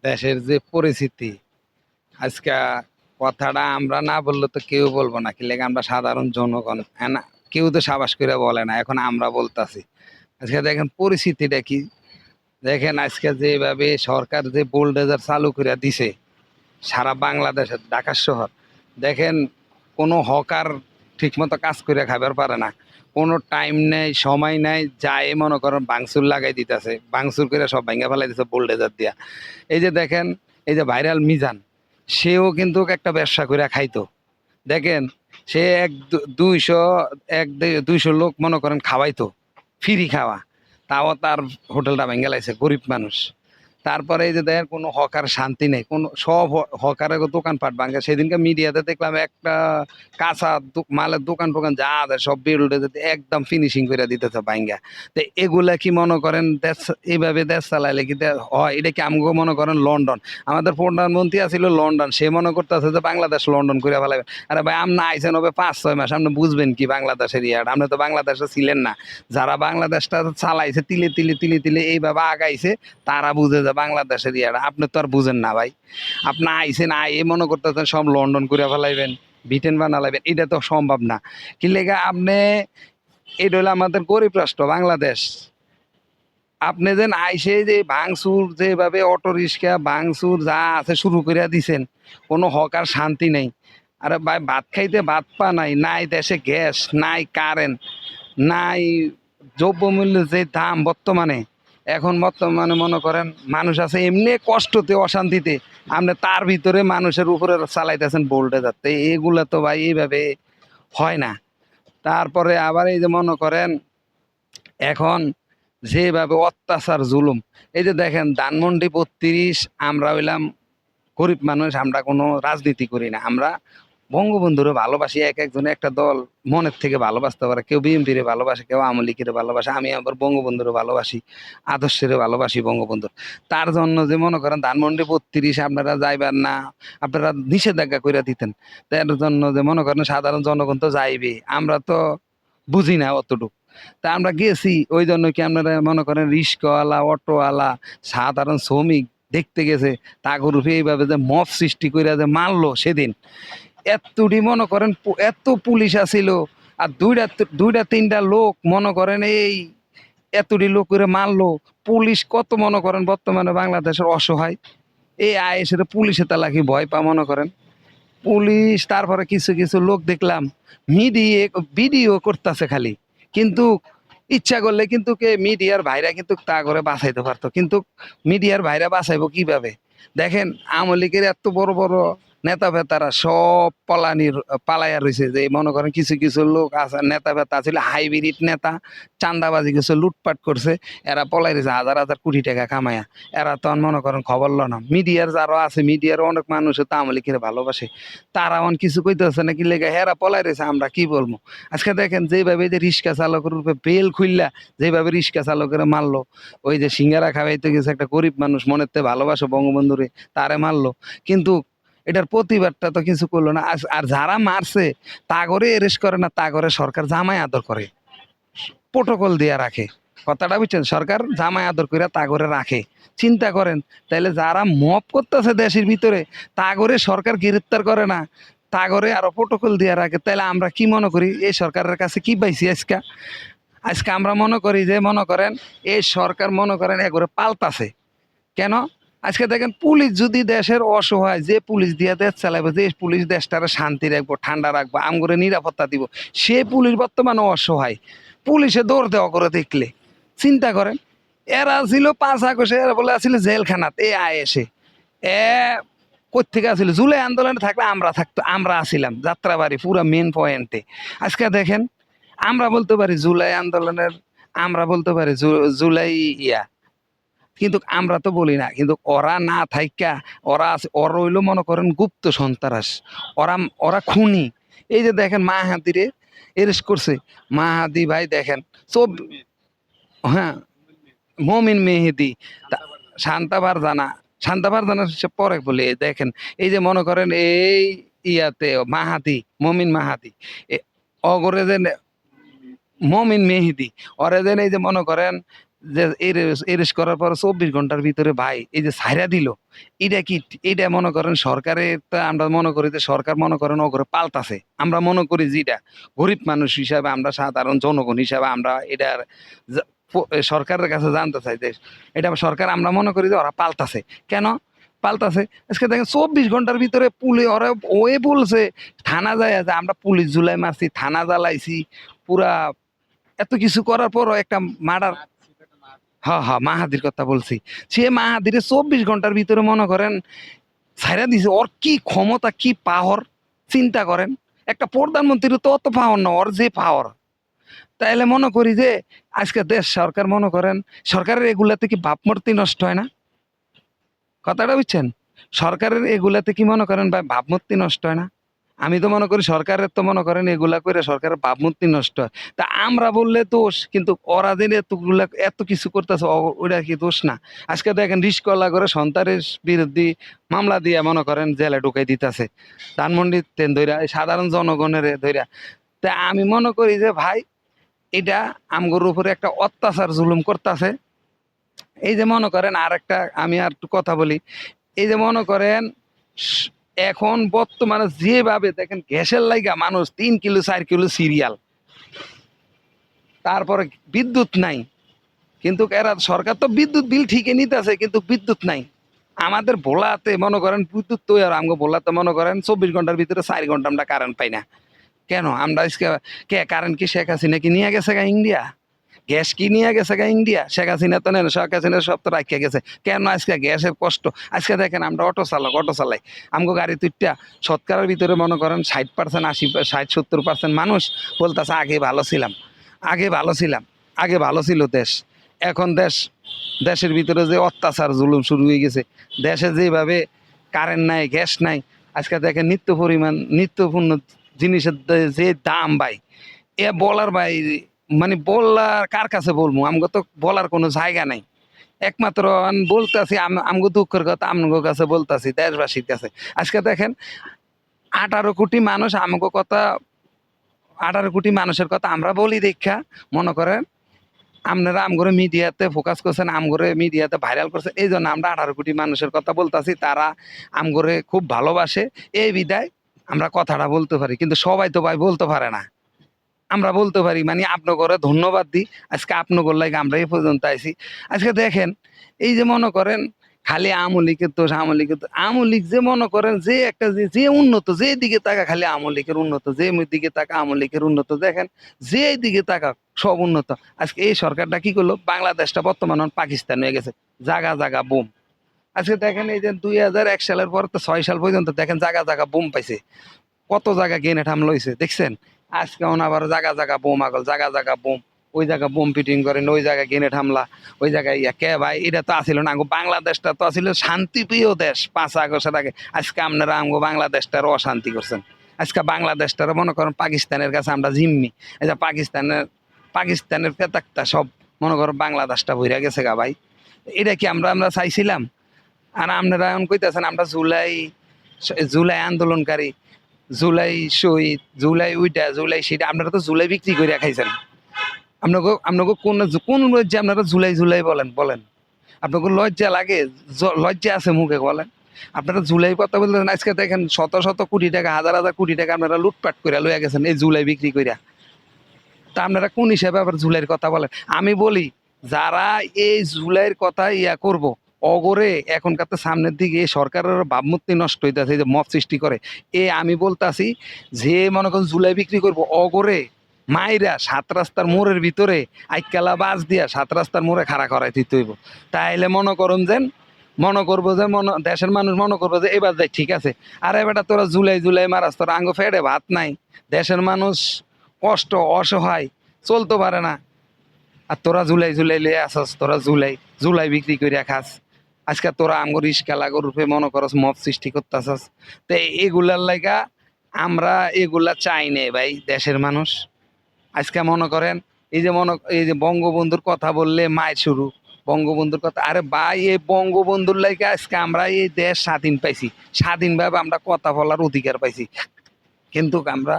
দেশের যে পরিস্থিতি আজকে কথাটা আমরা না বললে তো কেউ বলবো না, কি লেগে আমরা সাধারণ জনগণ, হ্যাঁ না, কেউ তো সাবাস করে বলে না, এখন আমরা বলতাছি। আজকে দেখেন পরিস্থিতিটা কি, দেখেন আজকে যেভাবে সরকার যে বুলডোজার চালু করে দিছে সারা বাংলাদেশের ঢাকা শহর, দেখেন কোনো হকার ঠিকমতো কাজ করে খাবার পারে না, কোনো টাইম নেই, সময় নেই, যায় মনে করেন বাংসুর লাগাই দিতেছে, বাংসুর করে সব ভেঙে ফেলাই দিতেছে বুলডোজার দিয়া। এই যে দেখেন, এই যে ভাইরাল মিজান, সেও কিন্তু একটা ব্যবসা করে খাইতো। দেখেন, সে 200 200 লোক মনে করেন খাওয়াইতো, ফ্রি খাওয়া, তাও তার হোটেলটা ভেঙে লাইছে, গরিব মানুষ। তারপরে এই যে দেখেন কোনো হকার শান্তি নেই, কোনো সব হকারের দোকানপাট ভাঙে। সেদিনকে মিডিয়াতে দেখলাম একটা কাঁচা মালের দোকান টোকান যা আছে সব বিল্ডে একদম ফিনিশিং করে দিতেছে ভাঙ্গা। তো এগুলা কি মনে করেন দেশ, এইভাবে দেশ চালাইলে কি হয়? এটা কি আমগো মনে করেন লন্ডন, আমাদের প্রধানমন্ত্রী আছিল লন্ডন, সে মনে করতেছে যে বাংলাদেশ লন্ডন করে ফেলাবে। আরে ভাই, আপনি আইসেন হবে 5-6 মাস, আপনি বুঝবেন কি বাংলাদেশের ইয়াটা? আপনি তো বাংলাদেশে ছিলেন না। যারা বাংলাদেশটা চালাইছে তিলে তিলে তিলে তিলে এইভাবে আগাইছে, তারা বুঝে যে বাংলাদেশের ইয়াটা। আপনি তো আর বুঝেন না ভাই। আপনি আইসেন, এ মনে করতেছেন সব লন্ডন করে ফেলাইবেন, ব্রিটেন বানালাইবেন, এটা তো সম্ভব না। কি লেগে আপনি, এটা হলো আমাদের গরিব রাষ্ট্র বাংলাদেশ। আপনি যেন আইসে যে ভাঙচুর, যেভাবে অটো রিক্সা ভাঙচুর যা আছে শুরু করে দিছেন, কোনো হকার শান্তি নেই। আরে ভাই, ভাত খাইতে ভাত পা নাই, নাই দেশে গ্যাস, নাই কারেন্ট, নাই দ্রব্যমূল্যের যে দাম বর্তমানে, এখন বর্তমানে মনে করেন মানুষ আছে এমনি কষ্টতে অশান্তিতে, আপনি তার ভিতরে মানুষের উপরে চালাইতেছেন বোল্টে যাচ্ছে, এগুলা তো ভাই এইভাবে হয় না। তারপরে আবার এই যে মনে করেন এখন যেভাবে অত্যাচার জুলুম, এই যে দেখেন ধানমন্ডি 32, আমরা হইলাম গরিব মানুষ, আমরা কোনো রাজনীতি করি না, আমরা বঙ্গবন্ধুরে ভালোবাসি। এক একজনে একটা দল মনের থেকে ভালোবাসতে পারে, কেউ বিএনপির ভালোবাসে, কেউ আওয়ামী লীগের ভালোবাসে, আমি আবার বঙ্গবন্ধুরে ভালোবাসি, আদর্শের ভালোবাসি বঙ্গবন্ধুর। তার জন্য যে মনে করেন ধানমন্ডি 32 আপনারা যাইবেন না, আপনারা নিষেধাজ্ঞা করে দিতেন, তার জন্য যে মনে করেন সাধারণ জনগণ তো যাইবে, আমরা তো বুঝি না অতটুকু। তা আমরা গেছি, ওই জন্য কি আপনারা মনে করেন রিস্কাওয়ালা, অটোওয়ালা, সাধারণ শ্রমিক দেখতে গেছে, তাগর উপরে এইভাবে যে মব সৃষ্টি করে যে মারলো সেদিন, এতটি মনে করেন এত পুলিশ আছিল, আর দুইটা দুইটা তিনটা লোক মনে করেন এই এতটি লোক করে মারলো। পুলিশ কত মনে করেন বর্তমানে বাংলাদেশের অসহায়, এই আইএসের পুলিশে তালাকি ভয় পা মনে করেন পুলিশ। তারপরে কিছু কিছু লোক দেখলাম মিডিয়া ভিডিও করতেছে খালি, কিন্তু ইচ্ছা করলে কিন্তু কে মিডিয়ার ভাইরা কিন্তু তা করে বাঁচাইতে পারতো, কিন্তু মিডিয়ার ভাইরা বাঁচাইবো কিভাবে? দেখেন আওয়ামী লীগের এত বড় বড় নেতা ফেতারা সব পালাইয়া রয়েছে, যে মনে করেন কিছু কিছু লোক আছে নেতা ফেতা ছিল হাইব্রিড নেতা, চান্দাবাজি কিছু লুটপাট করছে, এরা পলাই রয়েছে হাজার হাজার কোটি টাকা কামায়া। এরা তখন মনে করেন খবর লো না, মিডিয়ার যারা আছে, মিডিয়ার অনেক মানুষ তো আওয়ামী লীগের ভালোবাসে, তারা অন কিছু কইতেছে না, কি লেগে হেরা পলাই রয়েছে, আমরা কি বলবো? আজকে দেখেন যেভাবে যে রিক্সা চালকের রূপে বেল খুললা যেভাবে রিক্সা চালকের মারলো, ওই যে সিঙ্গারা খাওয়াইতে গেছে একটা গরিব মানুষ মনের থেকে ভালোবাসে বঙ্গবন্ধুরে, তারে মারলো, কিন্তু এটার প্রতিবাদটা তো কিছু করলো না। আর যারা মারছে তাগরে এরেস্ট করে না, তাগরে সরকার জামাই আদর করে, প্রোটোকল দিয়া রাখে। কথাটা বুঝছেন? সরকার জামাই আদর করে তাগরে রাখে। চিন্তা করেন, তাইলে যারা মব করতেছে দেশের ভিতরে, তাগরে সরকার গ্রেপ্তার করে না, তাগরে আরো প্রোটোকল দিয়ে রাখে। তাইলে আমরা কি মনে করি, এই সরকারের কাছে কি পাইছি আজকে? আজকে আমরা মনে করি যে মনে করেন এই সরকার মনে করেন একবারে পাল্টাছে। কেন? আজকে দেখেন পুলিশ যদি দেশের অসহায়, যে পুলিশ দিয়ে দেশ চালাবো, যে পুলিশ দেশটারে শান্তি রাখবো, ঠান্ডা রাখবো, আমগরে নিরাপত্তা দিব, সে পুলিশ বর্তমানে অসহায়। পুলিশে দৌড় দেওয়া করে দেখলে চিন্তা করেন, এরা ছিল 5 আগস্টে, এরা বলে আসলে জেলখানাত, এ আয় এসে এ কোথেকে আসছিল? জুলাই আন্দোলনে থাকলে আমরা থাকতো, আমরা আসিলাম যাত্রাবাড়ি পুরা মেন পয়েন্টে। আজকে দেখেন, আমরা বলতে পারি জুলাই আন্দোলনের, আমরা বলতে পারি জুলাই ইয়া, কিন্তু আমরা তো বলি না, কিন্তু ওরা না থাইকা, ওরা আছে, ওরা হইলো মনে করেন গুপ্ত সন্ত্রাস, ওরা ওরা খুনি। এই যে দেখেন মাহাদিরে এরেস্ট করছে, মাহাদি ভাই দেখেন সব, হ্যাঁ, মমিন মেহেদি, শান্তাবার জানা, শান্তাবার জানা সে পরে বলে দেখেন, এই যে মনে করেন এই ইয়াতে মাহাদি, মমিন মাহাদি, অগরে যে মমিন মেহেদি, ওরে যেন এই যে মনে করেন যে এরেস্ট করার পর 24 ঘন্টার ভিতরে ভাই এই যে ছাইরা দিল, এটা কি, এটা মনে করেন সরকারের, তা আমরা মনে করি যে সরকার মনে করেন ওগরে পাল্টাছে, আমরা মনে করি যে এটা গরিব মানুষ হিসাবে, আমরা সাধারণ জনগণ হিসাবে আমরা এটার সরকারের কাছে জানতে চাই যে এটা সরকার, আমরা মনে করি যে ওরা পাল্টাছে। কেন পাল্টাছে? আজকে দেখেন 24 ঘন্টার ভিতরে ওরা ওয়ে বলছে, থানা যায় যে আমরা পুলিশ জুলাই মারছি, থানা জ্বালাইছি, পুরা এত কিছু করার পরও একটা মার্ডার। হ্যাঁ হ্যাঁ, মাহাদির কথা বলছি। সে মাহাদিরে 24 ঘন্টার ভিতরে মনে করেন ছাইরা দিছে। ওর কি ক্ষমতা, কি পাওয়ার চিন্তা করেন। একটা প্রধানমন্ত্রীর তো অত পাওয়ার না, ওর যে পাওয়ার। তাইলে মনে করি যে আজকে দেশ সরকার মনে করেন, সরকারের এগুলাতে কি ভাবমূর্তি নষ্ট হয় না? কথাটা বুঝছেন? সরকারের এগুলাতে কি মনে করেন ভাই ভাবমূর্তি নষ্ট হয় না? আমি তো মনে করি সরকারের তো মনে করেন এগুলা করে সরকারের ভাবমূর্তি নষ্ট হয়। তা আমরা বললে দোষ, কিন্তু ওরা যে এতগুলা এত কিছু করতেছে ওটা কি দোষ না? আজকে দেখেন রিস্কওয়ালা করে সন্ত্রাসের বিরুদ্ধে মামলা দিয়ে মনে করেন জেলে ঢুকাই দিতেছে, ধানমন্ডি তেন ধইরা, এই সাধারণ জনগণের ধইরা। তা আমি মনে করি যে ভাই এটা আমগোর উপরে একটা অত্যাচার জুলুম করতেছে। এই যে মনে করেন আর একটা, আমি আর একটু কথা বলি, এই যে মনে করেন স- এখন বর্তমানে যেভাবে দেখেন গ্যাসের লাইগা মানুষ 3 কিলো 4 কিলো সিরিয়াল, তারপরে বিদ্যুৎ নাই, কিন্তু এরা সরকার তো বিদ্যুৎ বিল ঠিকই নিতেছে, কিন্তু বিদ্যুৎ নাই। আমাদের ভোলাতে মনে করেন বিদ্যুৎ তো আর আমগো ভোলাতে মনে করেন 24 ঘন্টার ভিতরে 4 ঘন্টা আমরা কারেন্ট পাই না। কেন আমরা আজকে, কে কারেন্ট কি শেখ হাসিনা কি নিয়ে গেছে গা ইন্ডিয়া? গ্যাস কি নিয়ে গেছে গা ইন্ডিয়া? শেখ হাসিনা তো নেন, শেখ হাসিনা সব তো রাখিয়া গেছে। কেন আজকে গ্যাসের কষ্ট? আজকে দেখেন আমরা অটো চালাই, আমগো গাড়ি তুইটা শতকরার ভিতরে মনে করেন 60%, 60-70% মানুষ বলতেছে আগে ভালো ছিলাম, আগে ভালো ছিলাম, আগে ভালো ছিল দেশ। এখন দেশের ভিতরে যে অত্যাচার জুলুম শুরু হয়ে গেছে, দেশে যেভাবে কারেন্ট নাই, গ্যাস নাই, আজকে দেখেন নিত্যপূর্ণ জিনিসের যে দাম ভাই, এ বলার ভাই, মানে বলার কার কাছে বলবো, আমগো তো বলার কোনো জায়গা নাই। একমাত্র বলতেছি আমগো দুঃখের কথা আমগো কাছে বলতেছি, দেশবাসীর কাছে। আজকে দেখেন 18 কোটি মানুষ আমগো কথা, 18 কোটি মানুষের কথা আমরা বলি দেখা মনে করেন আপনারা আমগরে মিডিয়াতে ফোকাস করছেন, আমগরে মিডিয়াতে ভাইরাল করছেন, এই জন্য আমরা 18 কোটি মানুষের কথা বলতাছি, তারা আমগরে খুব ভালোবাসে, এই বিদায় আমরা কথাটা বলতে পারি। কিন্তু সবাই তো ভাই বলতে পারে না। আমরা বলতে পারি মানে আপনাকে ধন্যবাদ দিই, আজকে আপনাদের লাগে আমরা এই পর্যন্ত আইছি। আজকে দেখেন এই যে মনে করেন খালি আওয়ামী লীগের দোষ, আওয়ামী লীগের দোষ, আওয়ামী লীগ যে মনে করেন যে একটা যে উন্নত, যে দিকে তাকা খালি আওয়ামী লীগের উন্নত, যে দিকে তাকা আওয়ামী লীগের উন্নত, দেখেন যে দিকে তাকা সব উন্নত। আজকে এই সরকারটা কি করলো, বাংলাদেশটা বর্তমানে পাকিস্তান হয়ে গেছে, জায়গা জায়গা বুম। আজকে দেখেন এই যে 2001 সালের পর তো 6 সাল পর্যন্ত দেখেন জায়গা জায়গা বুম পাইছে, কত জায়গা গেনে হামলা হয়েছে দেখছেন। আজকে আবার জায়গা জায়গা বোম আগল, জায়গা জায়গা বোম, ওই জায়গা বোম ফিটিং করেন, ওই জায়গায় গ্রেনেড হামলা, ওই জায়গায় ইয়া। কে ভাই এটা তো আসিল না, আমগো বাংলাদেশটা তো আসিল শান্তিপ্রিয় দেশ 5 আগস্টের আগে। আজকে আপনারা আমগো বাংলাদেশটার অশান্তি করছেন। আজকে বাংলাদেশটার মনে করেন পাকিস্তানের কাছে আমরা জিম্মি। এই যে পাকিস্তানের পেতাক্তা সব মনে করেন বাংলাদেশটা ভইরা গেছে গা ভাই। এটা কি আমরা আমরা চাইছিলাম? আর আপনারা এখন কইতেছেন আমরা জুলাই জুলাই আন্দোলনকারী, জুলাই শহীদ, জুলাই উইটা, জুলাই সেটা। আপনারা তো জুলাই বিক্রি করে খাইছেন। আপনাকে কোন কোন লজ্জা আপনারা জুলাই জুলাই বলেন বলেন? আপনাকে লজ্জা লাগে? লজ্জা আছে মুখে বলেন? আপনারা জুলাই কথা বলতেছেন, আজকে দেখেন শত শত কোটি টাকা, হাজার হাজার কোটি টাকা আপনারা লুটপাট করে লইয়া গেছেন এই জুলাই বিক্রি কইরা। তা আপনারা কোন হিসাবে আবার জুলাইয়ের কথা বলেন? আমি বলি যারা এই জুলাইয়ের কথা ইয়া করব, অগরে এখনকার তো সামনের দিকে এই সরকারের ভাবমূর্তি নষ্ট হইতেছে, যে মব সৃষ্টি করে। আমি বলতাছি যে মনে করেন জুলাই বিক্রি করব, অগরে মাইরা 7 রাস্তার মোড়ের ভিতরে আইকালা বাস দিয়া 7 রাস্তার মোড়ে খাড়া করাই দিতে হইব। তাইলে মনে করুন যে মনে করবো যে দেশের মানুষ মনে করবো যে এবার যাই ঠিক আছে। আর এবারটা তোরা জুলাই জুলাই মারাস, তোরা আঙ্গ ফেডে ভাত নাই, দেশের মানুষ কষ্ট অসহায়, চলতে পারে না, আর তোরা জুলাই জুলাই লিয়ে আসস, তোরা জুলাই জুলাই বিক্রি করিয়া খাস। আজকে তোরা আমগো রিস্কা লাগর রূপে মনে করস মব সৃষ্টি করতেছস। তো এগুলার লাইগা আমরা এগুলা চাই নে ভাই দেশের মানুষ। আজকে মনে করেন এই যে বঙ্গবন্ধুর কথা বললে মায়ের শুরু, বঙ্গবন্ধুর কথা, আরে ভাই এই বঙ্গবন্ধুর লাইগা আজকে আমরা এই দেশ স্বাধীন পাইছি, স্বাধীনভাবে আমরা কথা বলার অধিকার পাইছি। কিন্তু আমরা